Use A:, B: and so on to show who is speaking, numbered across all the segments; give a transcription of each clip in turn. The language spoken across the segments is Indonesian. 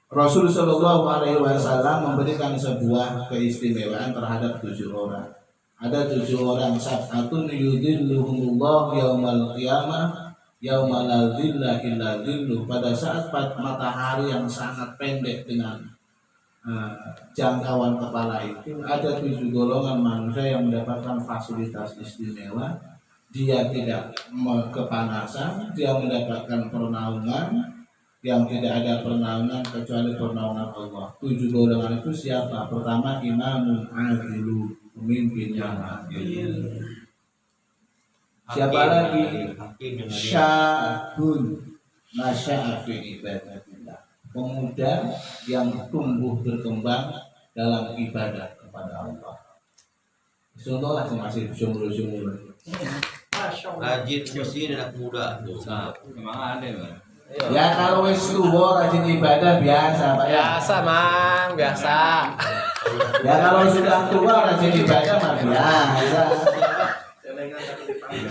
A: Rasul Shallallahu Alaihi Wasallam memberikan sebuah keistimewaan terhadap 7 orang. Ada 7 orang, sab'atun yudhilluhumullah yaumal qiyamah yauma la dhilla illa dhilluh. Pada saat matahari yang sangat pendek dengan jangkauan kepala itu, ada 7 golongan manusia yang mendapatkan fasilitas istimewa. Dia tidak kepanasan, dia mendapatkan pernaungan yang tidak ada pernaungan kecuali pernaungan Allah. 7 golongan itu siapa? Pertama, imamun adilu, pemimpin yang adil. Siapa lagi? Syabun nasya'a fi ibadatillah, pemuda yang tumbuh berkembang dalam ibadah kepada Allah. Contohlah masih sumur-sumur.
B: Rajin bersih anak muda tuh.
C: Memang ada, Bang.
A: Ya kalau wis tuwa rajin ibadah biasa, Pak.
D: Biasa, Mang, biasa.
A: Ya kalau sudah tua rajin ibadah mah biasa.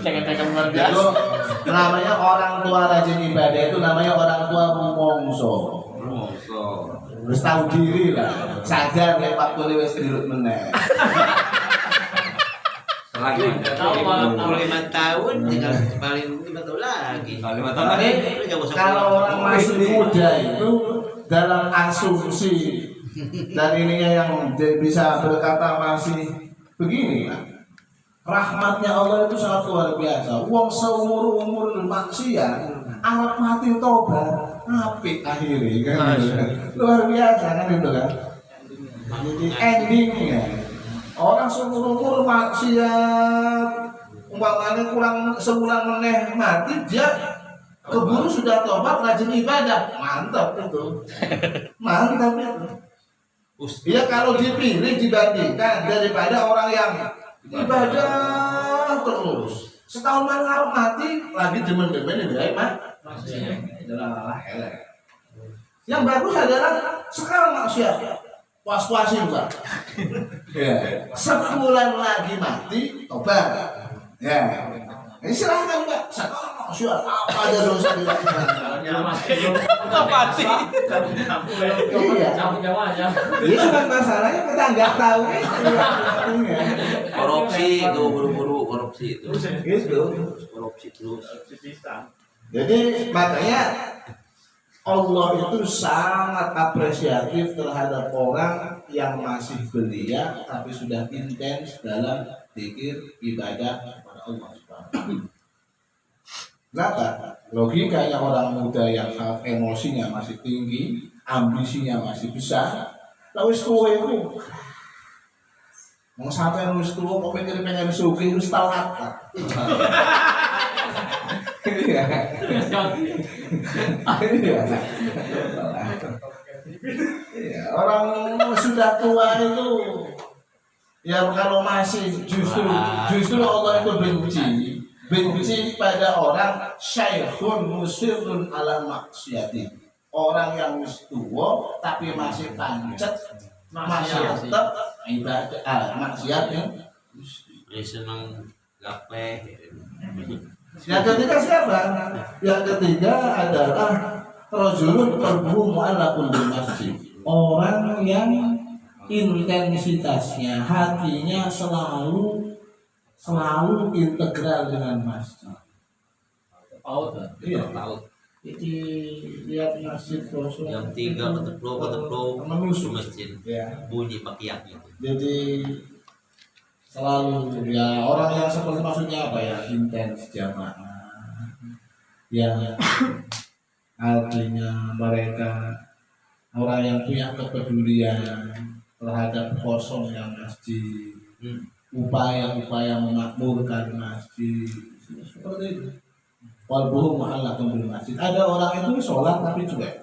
D: Cek-cek luar
A: Itu
D: biasa.
A: namanya orang tua rajin ibadah, itu namanya orang tua rumongso. Wis tahu diri lah. Sadar nek waktu wis dirut meneh.
B: Lagi 25 tahun tinggal paling 5 tahun lagi.
A: Tapi kalau orang masih muda itu dalam asumsi dan ininya yang bisa berkata masih begini lah. Rahmatnya Allah itu sangat luar biasa. Wong seumur umur maksiat, alat mati tobat, apik akhirnya kan. Luar biasa kan itu kan. Jadi endingnya orang seumur umur maksiat, umpamanya kurang sebulan meneh mati, dia keburu sudah tobat rajin ibadah. Mantap itu. Mantap itu. Ya kalau dipilih dibandingkan daripada orang yang ibadah terus setahun ngarep mati lagi demen-demen ya mah. Yang bagus adalah sekarang maksiat puas-puasin Pak. Ya. Sebulan lagi mati tobat. Ya. Ini silahkan Pak. Sekarang maksiat apa aja dosa dilakukan.
D: Mati.
A: Iya. Ini bukan masalahnya kita nggak tahu.
B: Korupsi itu buru-buru korupsi itu.
A: Gitu.
B: Korupsi terus.
A: Jadi makanya Allah itu sangat apresiatif terhadap orang yang masih belia tapi sudah intens dalam zikir ibadah kepada Allah Subhanahu. Kenapa? Logikanya orang muda yang emosinya masih tinggi, ambisinya masih besar, lalu tuwa itu mau sampai wis tuwa kok mikir pengen sugih wis talat. Iya. Iya, orang sudah tua itu ya kalau masih justru Allah itu benci pada orang syaikhun musirun ala maksiati, orang yang tua tapi masih pancet masih tetap ibadah maksiat yang
B: senang gapleh.
A: yang ketiga siapa? Yang ketiga adalah rajulun qalbuhu mu'allaqun bil masjid. Orang yang intensitasnya, hatinya selalu integral dengan masjid. Iya, tahu. Jadi lihat masjid kosong.
B: Jam 3 keteplo
A: menusuk
B: masjid.
A: Ya.
B: Bunyi pakiak gitu.
A: Jadi selalu ya orang yang seperti maksudnya apa ya, intens jamaah yang artinya mereka orang yang punya kepedulian terhadap kosongnya masjid, upaya-upaya memakmurkan masjid seperti itu. Qalbuhu mu'allaqun bil masjid. Ada orang itu sholat tapi cuek.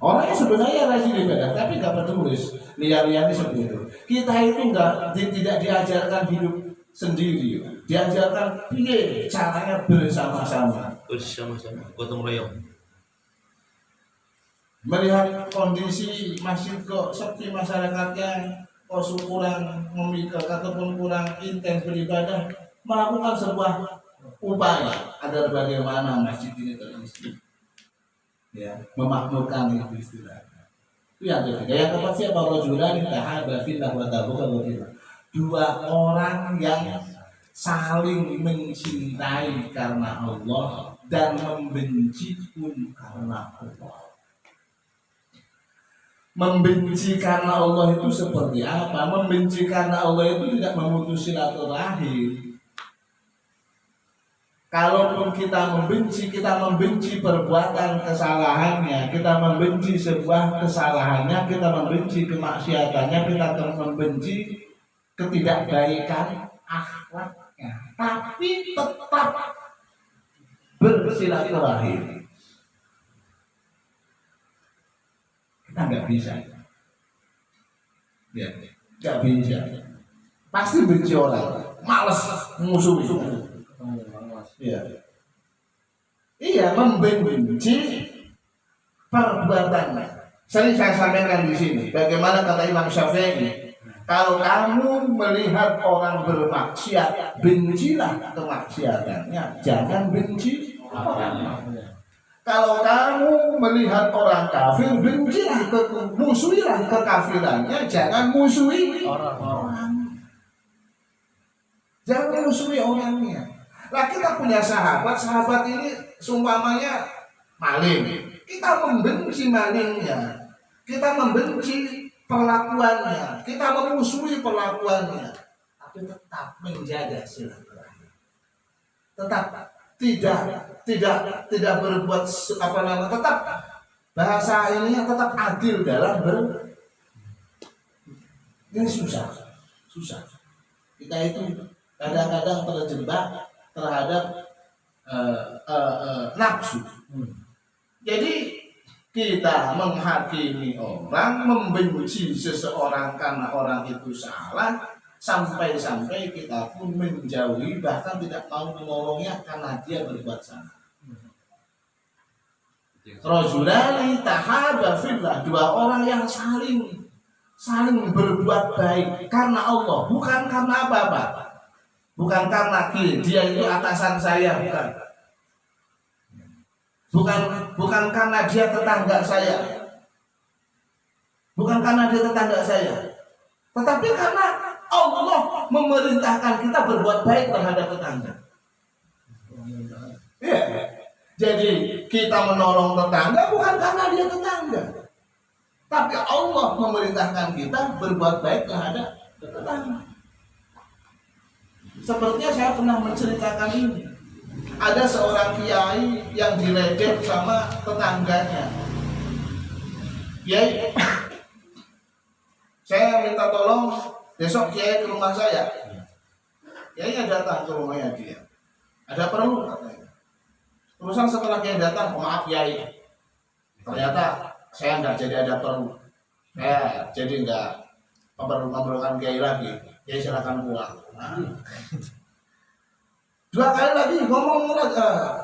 A: Orangnya sebenarnya rajin ibadah, tapi nggak peduli. Lihat-lihatnya seperti itu. Kita itu tidak diajarkan hidup sendiri, diajarkan piye caranya bersama-sama.
B: Bersama-sama, gotong royong.
A: Melihat kondisi masjid kok sepi masyarakatnya, kok kurang memikir ataupun kurang intens beribadah, melakukan sebuah upaya agar bagaimana masjid ini terisi, ya, memakmurkan itu istilahnya. Itu yang ketiga. Yang keempat siapa? Rajulan tahaba fillah wa tabuka fillah. Dua orang yang saling mencintai karena Allah dan membenci pun karena Allah. Membenci karena Allah itu seperti apa? Membenci karena Allah itu tidak memutus silaturahim. Kalaupun kita membenci perbuatan kesalahannya, kita membenci sebuah kesalahannya, kita membenci kemaksiatannya, kita membenci ketidakbaikan akhlaknya, tapi tetap bersilaturahim. Kita nggak bisa, ya, nggak bisa. Pasti benci orang, males musuh. Iya, membenci perbuatannya. Sering saya sampaikan di sini. Bagaimana kata Imam Syafi'i? Kalau kamu melihat orang bermaksiat, bencilah kemaksiatannya, jangan benci orang. Kalau kamu melihat orang kafir, bencilah, musuhilah kekafirannya, jangan musuhi orang. Jangan musuhi orangnya. Nah, kita punya sahabat ini seumpamanya maling. Kita membenci malingnya, kita membenci perlakuannya, kita memusuhi perlakuannya, tapi tetap menjaga silaturahim. Tetap tidak berbuat tetap bahasa ini tetap adil dalam ini susah. Kita itu kadang-kadang terjebak terhadap nafsu. Jadi kita menghakimi orang, membenci seseorang karena orang itu salah, sampai-sampai kita pun menjauhi, bahkan tidak mau menolongnya karena dia berbuat salah. Rajulani tahaba fillah, dua orang yang saling berbuat baik karena Allah, bukan karena apa-apa. Bukan karena dia itu atasan saya, bukan karena dia tetangga saya, tetapi karena Allah memerintahkan kita berbuat baik terhadap tetangga. Ya. Jadi kita menolong tetangga bukan karena dia tetangga, tapi Allah memerintahkan kita berbuat baik terhadap tetangga. Sepertinya saya pernah menceritakan ini. Ada seorang kiai yang diledek sama tetangganya. Kiai, saya minta tolong besok kiai ke rumah saya. Kiai datang ke rumahnya dia. Ada perlu katanya. Terusan setelah kiai datang, maaf kiai, ternyata saya nggak jadi ada perlu. Saya jadi nggak memerlukan kiai lagi. Kiai silakan pulang. Dua kali lagi ngomong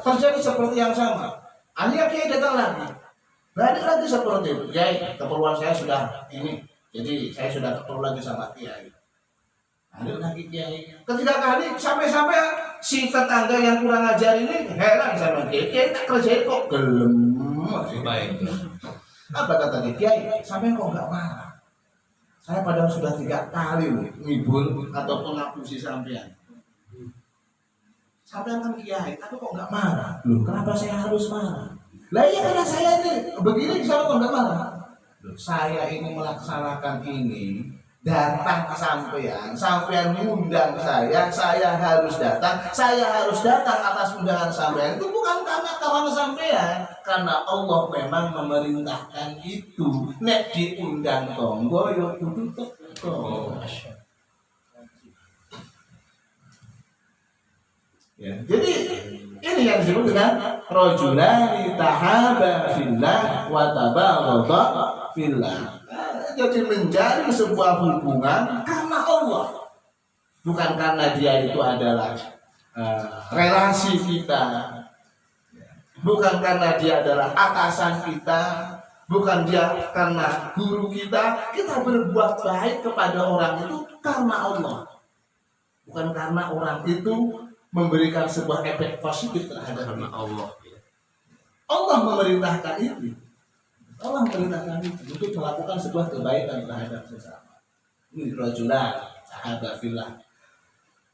A: terjadi seperti yang sama. Akhirnya kiai datang lagi, balik lagi seperti itu. Kiai, keperluan saya sudah ini, jadi saya sudah perlu lagi sama kiai. Ada lagi kiai. Ketiga kali sampai si tetangga yang kurang ajar ini heran sama kiai. Kiai tak kerjain kok gelem.
B: Baik.
A: Apa kata kiai? Sampai kok nggak marah? Saya padahal sudah 3 kali ngibul ataupun ngapusi sampean. Sampean kan kiai, tapi kok nggak marah? Loh, kenapa saya harus marah? Lah iya karena saya ini begini, kenapa kok nggak marah? Loh, saya ini melaksanakan ini, datang ke sampean mengundang saya harus datang atas undangan sampean. Itu bukan karena sampean, karena Allah memang memerintahkan itu. Nek diundang tonggo yo kudu teko. Ya, jadi ini Ini yang disebut dengan rajulani tahaba fillah wa tabaghadha fillah. Jadi menjadi sebuah hubungan karena Allah, bukan karena dia itu adalah relasi kita, bukan karena dia adalah atasan kita, bukan dia karena guru kita. Kita berbuat baik kepada orang itu karena Allah, bukan karena orang itu memberikan sebuah efek positif terhadap
B: Karena
A: kita.
B: Allah.
A: Allah memerintahkan itu. Allah memerintahkan itu untuk melakukan sebuah kebaikan terhadap sesama. Ini rajulan sahabat fillah.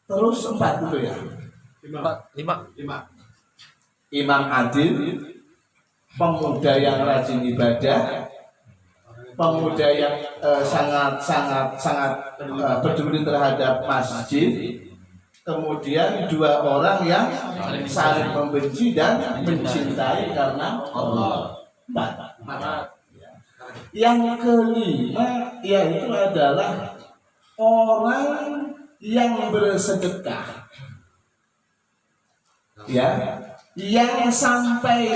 A: Terus 4 itu ya.
D: 5.
A: Imam adil, pemuda yang rajin ibadah, pemuda yang sangat peduli terhadap masjid. Kemudian 2 orang yang saling membenci dan mencintai karena Allah. 4. Yang kelima yaitu adalah orang yang bersedekah, ya, yang sampai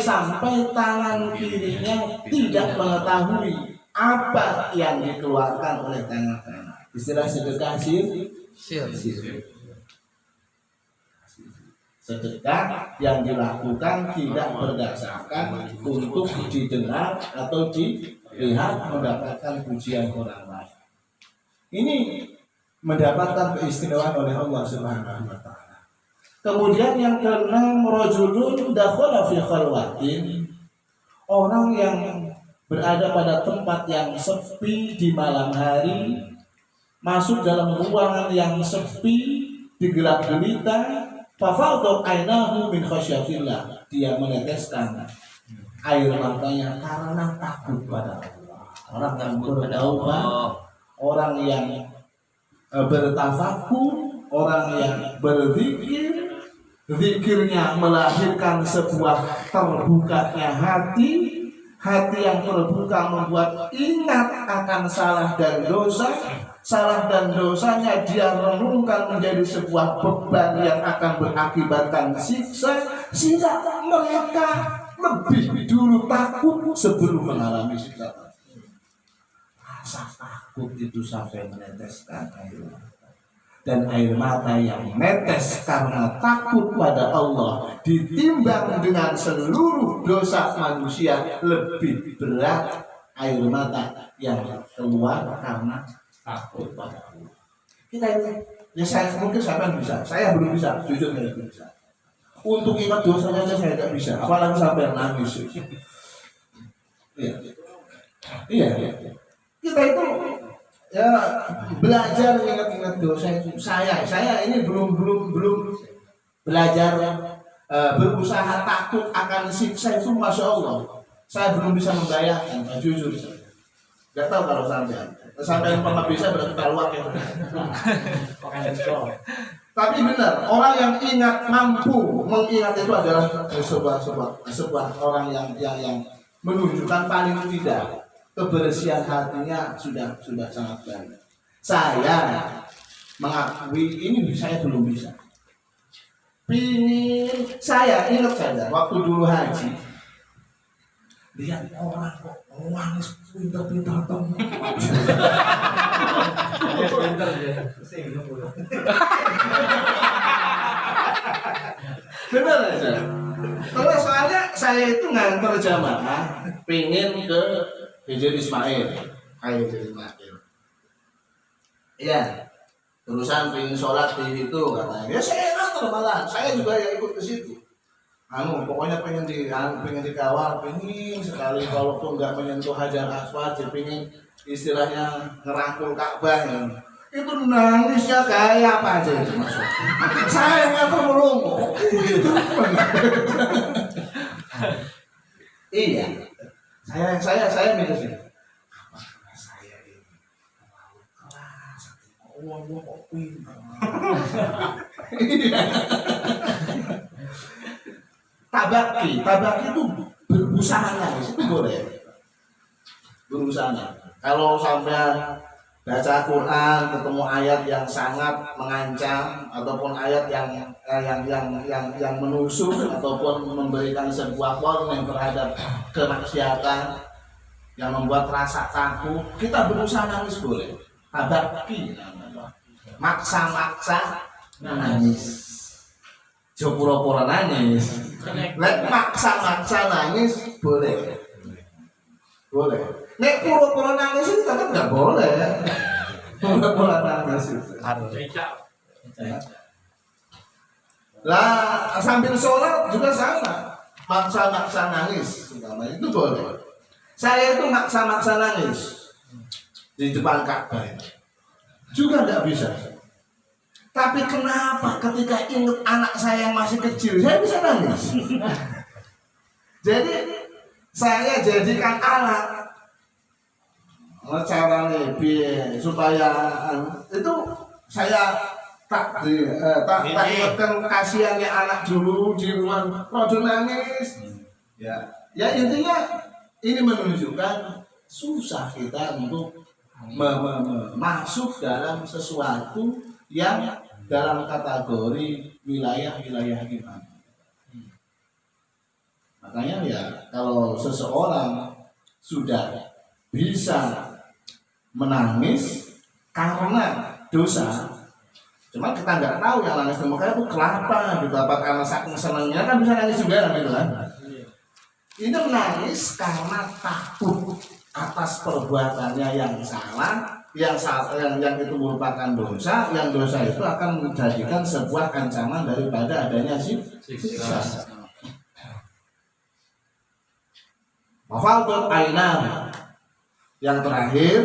A: tangan kirinya tidak mengetahui apa yang dikeluarkan oleh tangan kanan. Istilah sedekah sir. Sedekah yang dilakukan tidak berdasarkan untuk didengar atau dilihat mendapatkan pujian orang lain. Ini mendapatkan keistimewaan oleh Allah Subhanahu wa taala. Kemudian yang keenam, rajulun dakhala fi khalwatin, orang yang berada pada tempat yang sepi di malam hari, masuk dalam ruangan yang sepi, digelap gelita. Fafadhat ainahu min khasyatillah, dia meneteskan air matanya karena takut pada Allah. Orang yang bertaubat, orang yang bertafakur, orang yang berzikir, zikirnya melahirkan sebuah terbukanya hati. Hati yang terbuka membuat ingat akan salah dan dosa. Salah dan dosanya dia renungkan menjadi sebuah beban yang akan berakibatkan siksa, sehingga mereka lebih dulu takut sebelum mengalami siksa. Rasa takut itu sampai meneteskan air mata, dan air mata yang menetes karena takut pada Allah ditimbang dengan seluruh dosa manusia, lebih berat air mata yang keluar karena takut pada Allah. Kita ini, ya saya mungkin sampai bisa, saya belum bisa, jujur saya belum bisa. Untuk ingat dosanya saya tidak bisa, apalagi sampai nangis. Iya. Kita itu ya belajar ingat-ingat dosa itu. Saya ini belum belajar berusaha takut akan siksa itu, masya Allah. Saya belum bisa membayangkan, jujur. Gak tahu kalau sampai pernah bisa berarti keluar ya. Tapi benar, orang yang mampu mengingat itu adalah sebuah orang yang menunjukkan paling tidak kebersihan hatinya sudah sangat baik. Saya mengakui ini saya belum bisa. Saya ingat saja waktu dulu haji, lihat orang kok nangis pintar-pintar temen. Benar aja. Kalau soalnya saya itu nganter jamaah, pingin ke Hijr Ismail, Iya. Terusan pingin sholat di situ katanya. Ya saya nganter malah, saya juga yang ikut ke situ. Pokoknya pengen dikawal, pengen sekali walaupun nggak menyentuh Hajar Aswad, pengen istilahnya ngerangkul Ka'bah ya. Itu nangisnya kayak apa aja itu masuk. Saya nggak melongo. Iya. Saya mikir sih. Apakah saya ini terlalu keras? Uang kok pintar. Tabaki itu berusaha, itu boleh berusaha. Kalau sampai baca Quran ketemu ayat yang sangat mengancam ataupun ayat yang menusuk ataupun memberikan sebuah warning terhadap kemaksiatan yang membuat rasa takut, kita berusaha nangis boleh, tapi maksa nangis, pura-pura nangis, maksa nangis boleh. Nek pura-pura nangis itu tetap nggak boleh. Pura-pura nangis itu. Lah sambil sholat juga sama, maksa nangis, itu boleh. Saya itu maksa nangis di depan Ka'bah juga nggak bisa. Tapi kenapa ketika ingat anak saya yang masih kecil, saya bisa nangis? Jadi saya jadikan alat caranya supaya itu saya tak ingatkan kasihannya anak dulu di rumah rodo nangis. Ya intinya ini menunjukkan susah kita untuk masuk dalam sesuatu yang dalam kategori wilayah iman. Makanya ya kalau seseorang sudah bisa menangis karena dosa, cuma kita nggak tahu yang nangis di muka itu kenapa, gitu apa karena saking senangnya kan bisa nangis juga gitu kan. Ini menangis karena takut atas perbuatannya yang salah, yang itu merupakan dosa, yang dosa itu akan menjadikan sebuah ancaman daripada adanya siksa. Mafaltul ainam. Yang terakhir,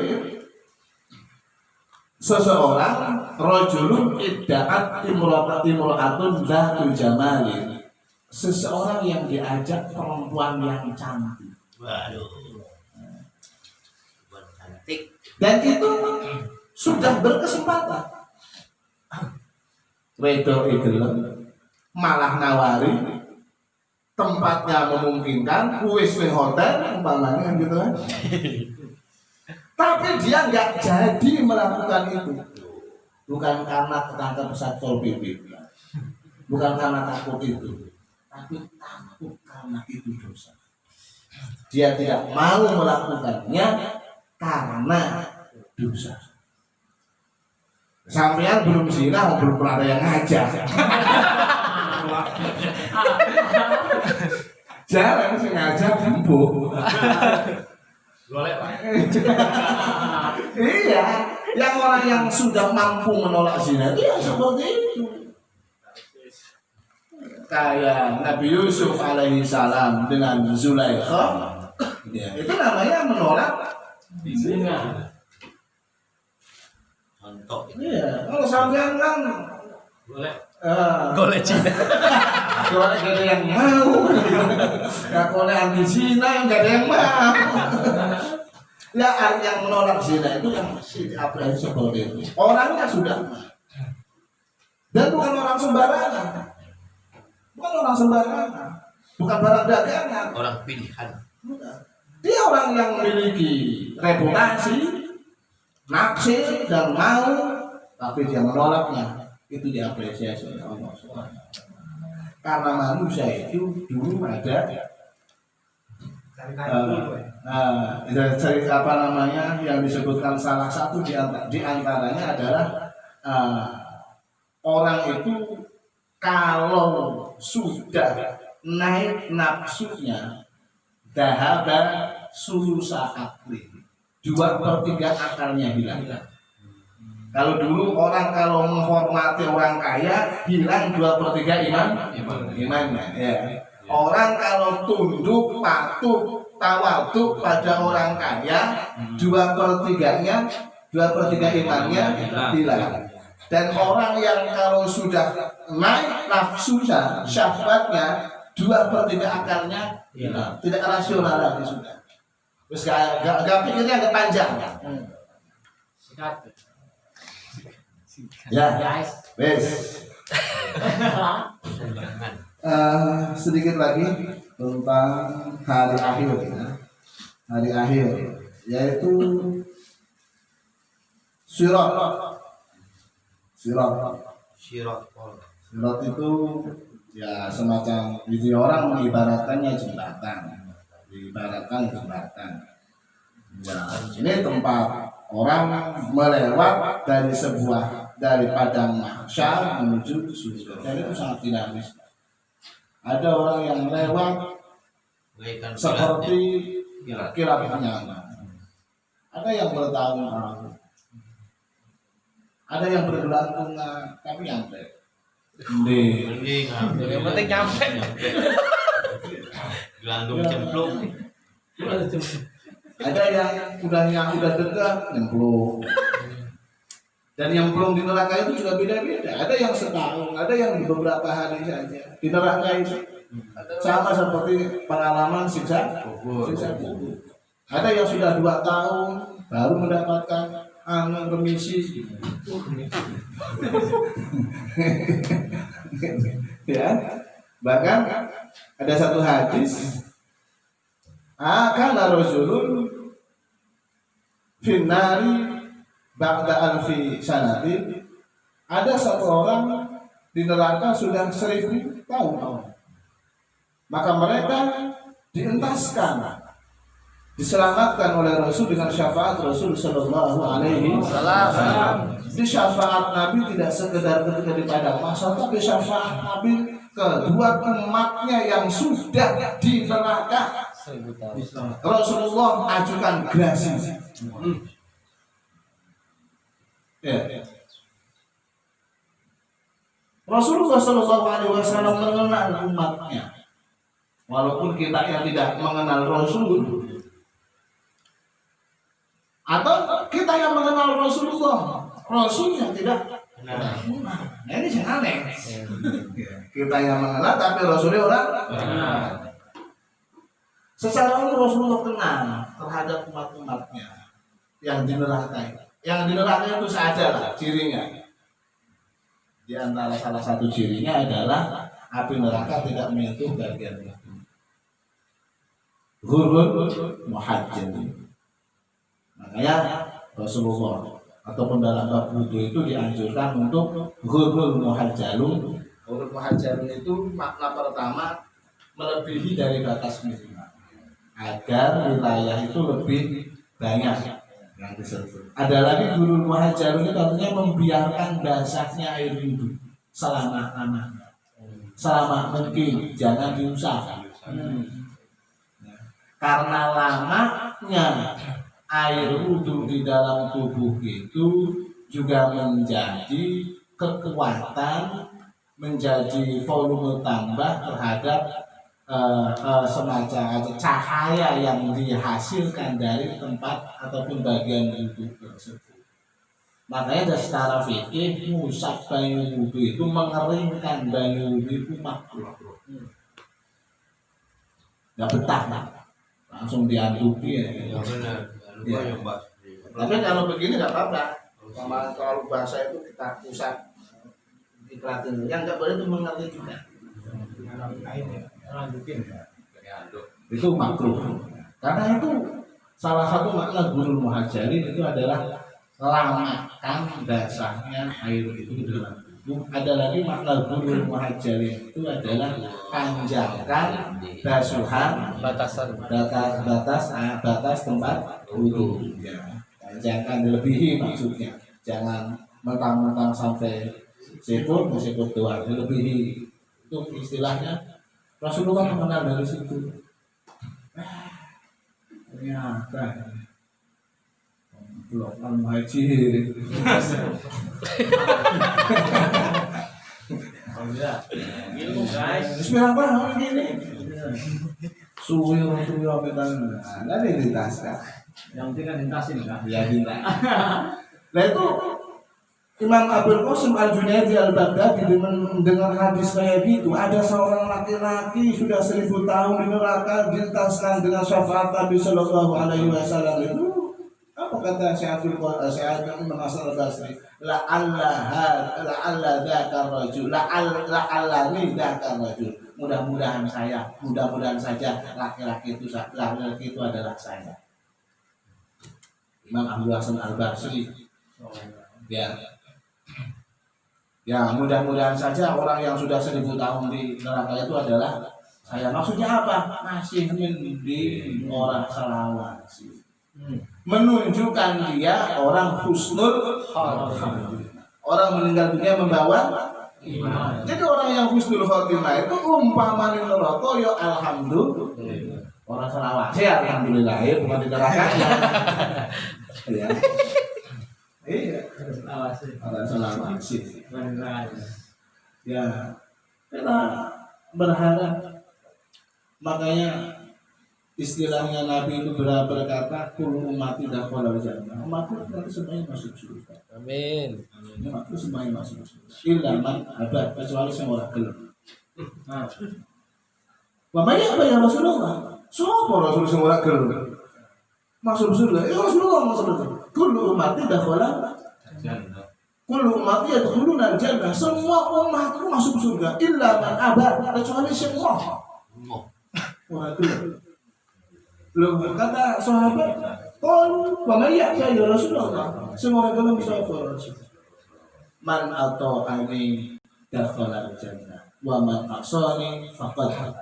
A: seseorang rajulun idda'at imra'atun dzatu jamalin. Seseorang yang diajak perempuan yang cantik.
B: Waduh. Cantik.
A: Dan itu sudah berkesempatan. Redo igelem malah nawari tempatnya memungkinkan, wis ning hotel umpamanya kan gitu kan. Tapi dia nggak jadi melakukan itu, bukan karena ketangkep satpol pp, bukan karena takut itu, tapi takut karena itu dosa. Dia tidak mau melakukannya karena dosa. Sampean belum zina, belum pernah ada yang ngajak. Jalan sengaja empuk. Iya, yang orang yang sudah mampu menolak zina itu ya seperti itu. Kayak Nabi Yusuf alaihi salam dengan Zulaikha, ya, itu namanya menolak zina.
B: Contoh.
A: Iya, kalau sampean kan
B: Golek Cina.
A: Kalau ada yang mau, ya kalau anti zina yang gak ada yang mau. Ya yang menolak zina itu yang diapresiasi seperti itu. Orangnya sudah, dan bukan orang sembarangan, bukan barang dagangan.
B: Orang pilihan.
A: Dia orang yang memiliki reputasi, naksir dan mau, tapi dia menolaknya. Itu diapresiasi oleh Allah SWT. Karena manusia itu dulu ada cerita apa namanya yang disebutkan salah satu di antaranya adalah orang itu kalau sudah naik nafsunya dahaba sulusa akli, 2/3 akalnya hilang. Kalau dulu orang kalau menghormati orang kaya hilang 2/3 imannya. Ya. Orang kalau tunduk, patuh, tawaduk pada orang kaya 2/3 imannya hilang. Dan orang yang kalau sudah naik nafsunya, syahwatnya 2/3 akalnya hilang. Tidak rasional lagi sudah. Terus gak pikirnya agak panjang. Ya, wes. Sedikit lagi tentang hari akhir, ya. Hari akhir, yaitu Sirat. Sirat.
B: Sirat.
A: Sirat itu ya semacam jadi orang mengibaratkannya jembatan. Diibaratkan jembatan. Ya, ini tempat orang melewat dari padang mahsyar menuju surga. Dan itu sangat dinamis. Ada orang yang lewat seperti kilat nyala. Ada yang bertahun-tahun. Ada yang bergelantungan, tapi nyampe.
B: Yang penting nyampe. Gelandung cemplung.
A: Ada yang udah dekat nyemplung. Dan yang belum di neraka itu juga beda-beda. Ada yang setahun, ada yang beberapa hari saja. Di neraka itu sama seperti pengalaman siksa kubur. Ada yang sudah 2 tahun baru mendapatkan remisi. Ya, bahkan ada satu hadis akan rajulun finnari ba'da alfi sanatin. Ada satu orang di neraka sudah 1000 tahun. Maka mereka dientaskan, diselamatkan oleh Rasul dengan syafaat Rasul Sallallahu Alaihi Wasallam. Di syafaat Nabi tidak sekedar ketika di padang mahsyar, tapi syafaat Nabi kedua umatnya yang sudah di neraka. Rasulullah ajukan gerasi. Ya. Rasulullah Sallallahu Alaihi Wasallam mengenal umatnya, walaupun kita yang tidak mengenal Rasul, atau kita yang mengenal Rasulullah, Rasul yang tidak mengenal. Nah, ini yang aneh. Kita yang mengenal tapi Rasulnya orang. Secara umum Rasulullah kenal terhadap umat-umatnya yang di neraka. Yang di neraka itu saja lah cirinya. Di antara salah satu cirinya adalah api neraka tidak menyentuh bagian itu. Ghurur muhajjal. Makanya Rasulullah ataupun dalam bab wudu itu dianjurkan untuk ghurur muhajjalun. Ghurur muhajjalun itu makna pertama melebihi dari batas minimal agar wilayah itu lebih banyak yang disentuh. Ada lagi ghurur muhajjalun itu artinya membiarkan basahnya air wudhu selama-lamanya, selama mungkin, jangan diusap. Karena lamanya air wudhu di dalam tubuh itu juga menjadi kekuatan, menjadi volume tambah terhadap semacam cahaya yang dihasilkan dari tempat ataupun bagian wudhu tersebut. Makanya secara fikih ngusap banyu wudhu itu mengeringkan banyu wudhu itu makruh. Nggak betah lah, langsung diaduk ya.
B: Ya benar.
A: Ya. Tapi kalau begini nggak apa-apa. Kalau bahasa itu kita usap dikratin. Yang nggak boleh itu mengeringkan. Itu makruh. Karena itu salah satu makna ghurur muhajjalin itu adalah lamakan basahnya air itu dalam tubuh. Ada lagi makna ghurur muhajjalin itu adalah panjangkan basuhan batas tempat wudu. Ya, panjangkan dilebihi maksudnya. Jangan mentang-mentang sampai sikut doang, dilebihi. Itu istilahnya Rasulullah mengenal dari situ. Ternyata blokan muhajir.
B: Ilmu guys.
A: Bismillah ini. Suwi apa kan? Ada dilintaskan.
D: Yang penting kan lintasin kan?
A: Ya lintas. Nah itu Imam Abul Qasim Al-Junaidi Al-Baghdadi mendengar hadis kayak gitu. Ada seorang laki-laki sudah 1000 tahun di neraka dilintaskan dengan syafaat Nabi Sallallahu Alaihi Wasallam itu. Apa kata Syekh Imam Hasan Al-Basri? La'alla dzakar rajul, la'allani dzakar rajul. Mudah-mudahan saja laki-laki itu adalah saya. Imam Abdul Hasan Al-Basri Ya, mudah-mudahan saja orang yang sudah 1000 tahun di neraka itu adalah saya. Maksudnya apa? Masih mending orang selawasi. Menunjukkan dia orang husnul khotimah. Orang meninggal dunia membawa iman. Jadi orang yang husnul khotimah itu umpama ning neraka ya alhamdulillah. Orang selawasi alhamdulillah ya bukan di neraka. Ya. Iya, orang selawasi. Ya, kita berharap. Makanya istilahnya Nabi itu berkata, "Kullu ummati dakhala jannah." Umatku nanti semuanya masuk surga.
B: Amin.
A: Umatku semuanya masuk surga. Illa man aba, kecuali yang orang gelem. Mamanya apa ya Rasulullah? Siapa Rasul yang orang gelem? Masuk surga. Ya Rasulullah masuk surga. Kullu ummati dakhala jannah. Kullu ummati yadkhuluna jannah. Semua umatku masuk surga. Illa man aba, kecuali semua orang gelem. Loh, kata sahabat, wa may ya'ti ya Rasulullah. Semua orang gelem sapa Rasul. Man ata'ani dakhala jannah wa man asani faqad hada.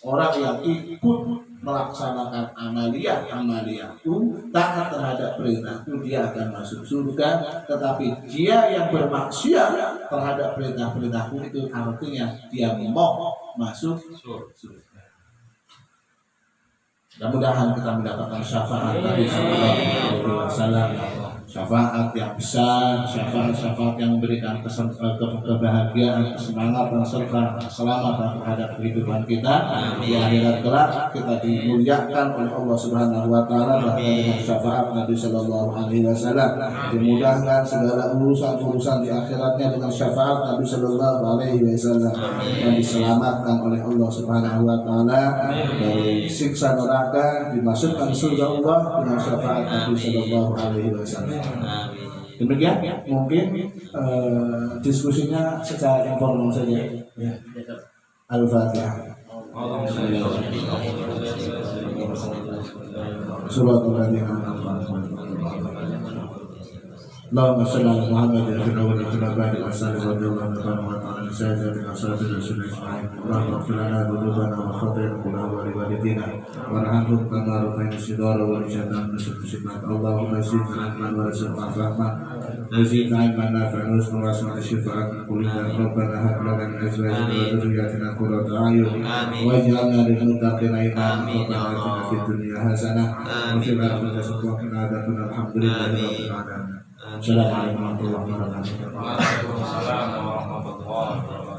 A: Orang yang ikut melaksanakan amaliyahku, taat terhadap perintahku, dia akan masuk surga. Tetapi dia yang bermaksiat terhadap perintah-perintahku itu artinya dia mau masuk surga. Mudah-mudahan kita mendapatkan syafaat Nabi Sallallahu Alaihi Wasallam, syafaat yang besar, syafaat yang memberikan kebahagiaan, keselamatan serta keselamatan terhadap kehidupan kita. Di akhirat kelak kita dimuliakan oleh Allah Subhanahu Wa Taala dengan syafaat Nabi Sallallahu Alaihi Wasallam. Dimudahkan segala urusan di akhiratnya dengan syafaat Nabi Sallallahu Alaihi Wasallam, dan diselamatkan oleh Allah Subhanahu Wa Taala dari siksa neraka, dimasukkan surga Allah dengan syafaat Nabi Sallallahu Alaihi Wasallam. Demikian mungkin diskusinya secara informal saja. Al-Fatihah. Suratul Fatihah. اللهم صل على محمد في الاول وفي الاخر وسلم وجل وعلى سائر اصحاب الرسول اجمعين. اللهم اغفر لنا ذنوبنا وخطايانا ولوالدينا وارحمهم كما ربينا صغارا ورجعنا من السنة. اللهم زدنا علما ورزقنا فهما وزدنا علما نافعا وارزقنا واسمع الشفاعة من قلوبنا. ربنا هب لنا من ازواجنا وذرياتنا قرة اعين واجعلنا للمتقين اماما. ربنا اتنا في الدنيا حسنة وفي الاخرة حسنة وقنا عذاب النار. الحمد لله رب العالمين. Assalamualaikum warahmatullahi wabarakatuh.
D: Waalaikumsalam warahmatullahi wabarakatuh.